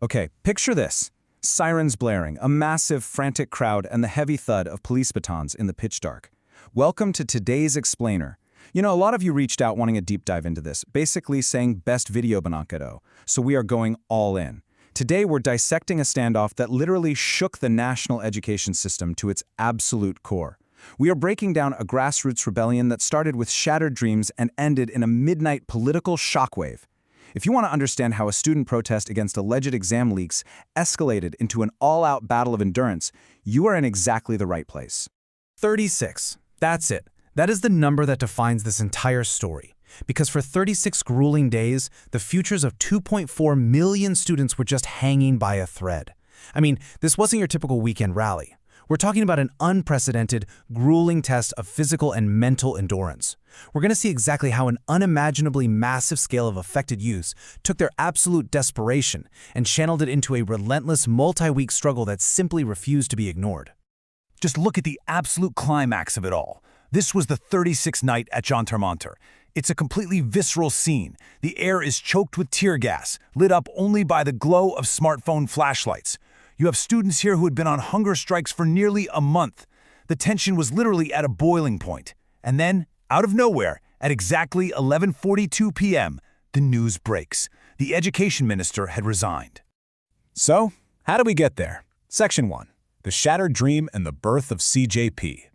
Okay, picture this. Sirens blaring, a massive, frantic crowd, and the heavy thud of police batons in the pitch dark. Welcome to today's Explainer. You know, a lot of you reached out wanting a deep dive into this, basically saying best video banakado, so we are going all in. Today we're dissecting a standoff that literally shook the national education system to its absolute core. We are breaking down a grassroots rebellion that started with shattered dreams and ended in a midnight political shockwave. If you want to understand how a student protest against alleged exam leaks escalated into an all-out battle of endurance, you are in exactly the right place. 36. That's it. That is the number that defines this entire story. Because for 36 grueling days, the futures of 2.4 million students were just hanging by a thread. I mean, this wasn't your typical weekend rally. We're talking about an unprecedented, grueling test of physical and mental endurance. We're going to see exactly how an unimaginably massive scale of affected youths took their absolute desperation and channeled it into a relentless multi-week struggle that simply refused to be ignored. Just look at the absolute climax of it all. This was the 36th night at Jantar Mantar. It's a completely visceral scene. The air is choked with tear gas, lit up only by the glow of smartphone flashlights. You have students here who had been on hunger strikes for nearly a month. The tension was literally at a boiling point. And then, out of nowhere, at exactly 11:42 p.m., the news breaks. The education minister had resigned. So, how do we get there? Section 1. The Shattered Dream and the Birth of CJP.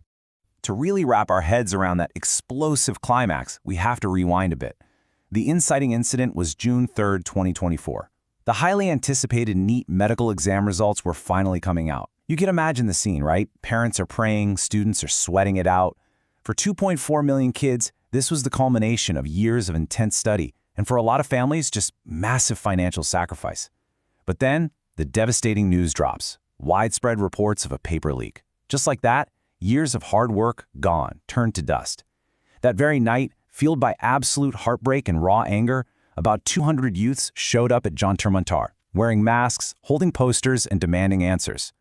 To really wrap our heads around that explosive climax, we have to rewind a bit. The inciting incident was June 3, 2024. The highly anticipated NEET medical exam results were finally coming out. You can imagine the scene, right? Parents are praying, students are sweating it out. For 2.4 million kids, this was the culmination of years of intense study, and for a lot of families, just massive financial sacrifice. But then, the devastating news drops. Widespread reports of a paper leak. Just like that, years of hard work, gone, turned to dust. That very night, fueled by absolute heartbreak and raw anger, about 200 youths showed up at Jantar Mantar, wearing masks, holding posters, and demanding answers.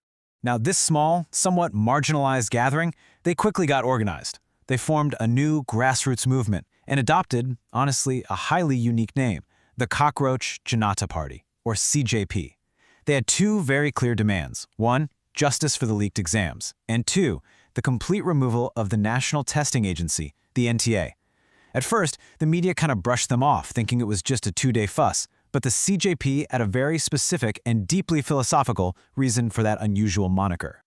Now, this small, somewhat marginalized gathering, they quickly got organized. They formed a new grassroots movement and adopted, honestly, a highly unique name, the Cockroach Janta Party, or CJP. They had two very clear demands. One, justice for the leaked exams, and two, the complete removal of the National Testing Agency, the NTA. At first, the media kind of brushed them off, thinking it was just a two-day fuss, but the CJP had a very specific and deeply philosophical reason for that unusual moniker.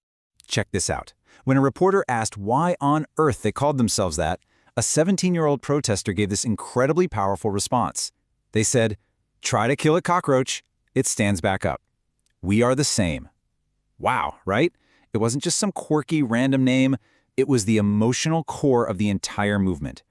Check this out. When a reporter asked why on earth they called themselves that, a 17-year-old protester gave this incredibly powerful response. They said, "Try to kill a cockroach, it stands back up. We are the same." Wow, right? It wasn't just some quirky random name, it was the emotional core of the entire movement.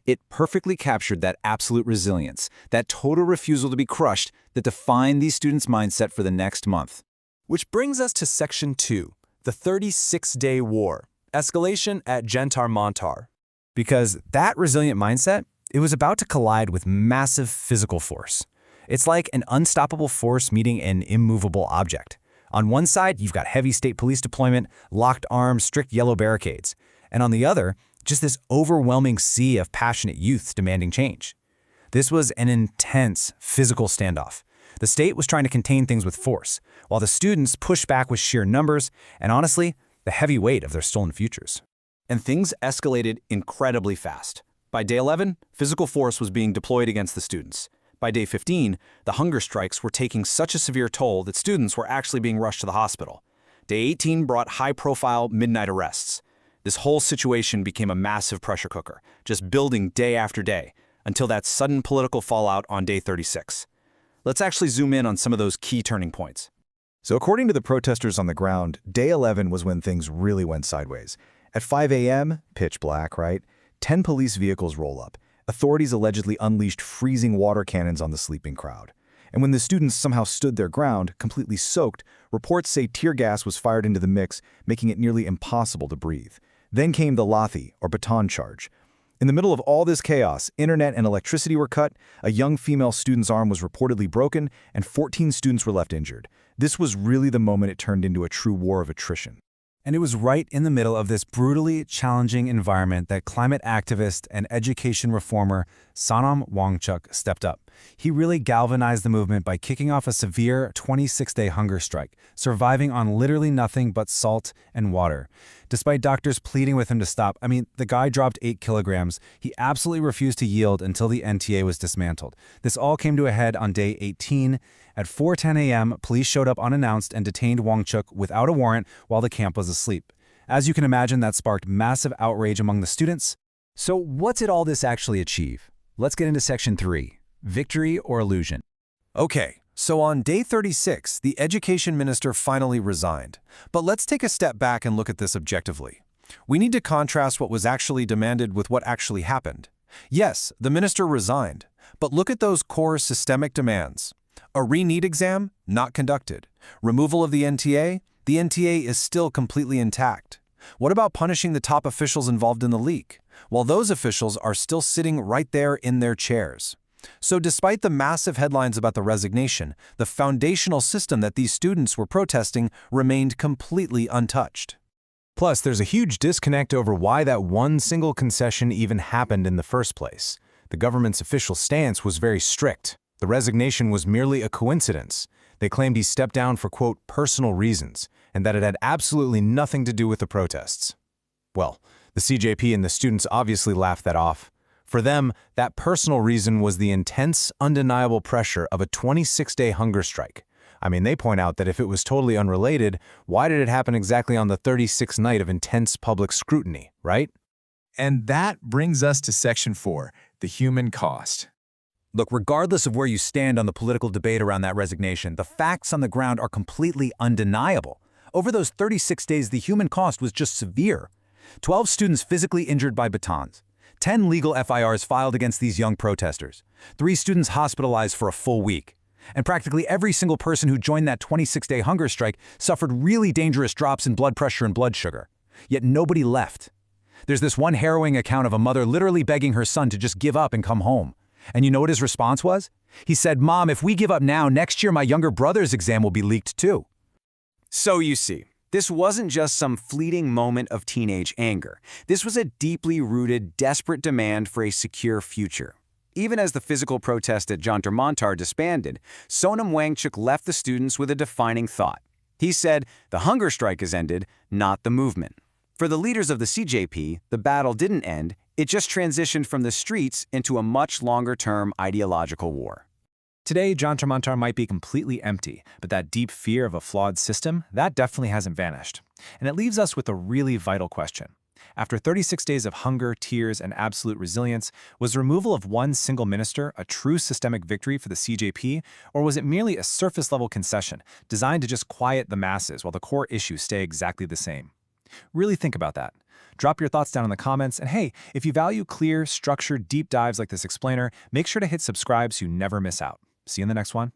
It perfectly captured that absolute resilience, that total refusal to be crushed that defined these students' mindset for the next month. Which brings us to Section 2, the 36-day war, escalation at Jantar Mantar. Because that resilient mindset, it was about to collide with massive physical force. It's like an unstoppable force meeting an immovable object. On one side, you've got heavy state police deployment, locked arms, strict yellow barricades. And on the other, just this overwhelming sea of passionate youths demanding change. This was an intense physical standoff. The state was trying to contain things with force, while the students pushed back with sheer numbers and, honestly, the heavy weight of their stolen futures. And things escalated incredibly fast. By day 11, physical force was being deployed against the students. By day 15, the hunger strikes were taking such a severe toll that students were actually being rushed to the hospital. Day 18 brought high-profile midnight arrests. This whole situation became a massive pressure cooker, just building day after day, until that sudden political fallout on day 36. Let's actually zoom in on some of those key turning points. So according to the protesters on the ground, day 11 was when things really went sideways. At 5 a.m., pitch black, right? 10 police vehicles roll up. Authorities allegedly unleashed freezing water cannons on the sleeping crowd. And when the students somehow stood their ground, completely soaked, reports say tear gas was fired into the mix, making it nearly impossible to breathe. Then came the Lathi, or baton charge. In the middle of all this chaos, internet and electricity were cut, a young female student's arm was reportedly broken, and 14 students were left injured. This was really the moment it turned into a true war of attrition. And it was right in the middle of this brutally challenging environment that climate activist and education reformer Sonam Wangchuk stepped up. He really galvanized the movement by kicking off a severe 26-day hunger strike, surviving on literally nothing but salt and water. Despite doctors pleading with him to stop, the guy dropped 8 kilograms. He absolutely refused to yield until the NTA was dismantled. This all came to a head on day 18. At 4:10 a.m., police showed up unannounced and detained Wangchuk without a warrant while the camp was asleep. As you can imagine, that sparked massive outrage among the students. So what did all this actually achieve? Let's get into Section 3, Victory or Illusion. Okay, so on day 36, the education minister finally resigned. But let's take a step back and look at this objectively. We need to contrast what was actually demanded with what actually happened. Yes, the minister resigned, but look at those core systemic demands. A re-NEET exam? Not conducted. Removal of the NTA? The NTA is still completely intact. What about punishing the top officials involved in the leak? Well, those officials are still sitting right there in their chairs. So despite the massive headlines about the resignation, the foundational system that these students were protesting remained completely untouched. Plus, there's a huge disconnect over why that one single concession even happened in the first place. The government's official stance was very strict. The resignation was merely a coincidence. They claimed he stepped down for, quote, personal reasons, and that it had absolutely nothing to do with the protests. Well, the CJP and the students obviously laughed that off. For them, that personal reason was the intense, undeniable pressure of a 26-day hunger strike. They point out that if it was totally unrelated, why did it happen exactly on the 36th night of intense public scrutiny, right? And that brings us to Section 4, the human cost. Look, regardless of where you stand on the political debate around that resignation, the facts on the ground are completely undeniable. Over those 36 days, the human cost was just severe. 12 students physically injured by batons. 10 legal FIRs filed against these young protesters. 3 students hospitalized for a full week. And practically every single person who joined that 26-day hunger strike suffered really dangerous drops in blood pressure and blood sugar. Yet nobody left. There's this one harrowing account of a mother literally begging her son to just give up and come home. And you know what his response was? He said, "Mom, if we give up now, next year my younger brother's exam will be leaked too." So you see, this wasn't just some fleeting moment of teenage anger. This was a deeply rooted, desperate demand for a secure future. Even as the physical protest at Jantar Mantar disbanded, Sonam Wangchuk left the students with a defining thought. He said, "The hunger strike has ended, not the movement." For the leaders of the CJP, the battle didn't end, it just transitioned from the streets into a much longer-term ideological war. Today, Jantar Mantar might be completely empty, but that deep fear of a flawed system, that definitely hasn't vanished. And it leaves us with a really vital question. After 36 days of hunger, tears, and absolute resilience, was the removal of one single minister a true systemic victory for the CJP, or was it merely a surface-level concession designed to just quiet the masses while the core issues stay exactly the same? Really think about that. Drop your thoughts down in the comments, and hey, if you value clear, structured, deep dives like this explainer, make sure to hit subscribe so you never miss out. See you in the next one.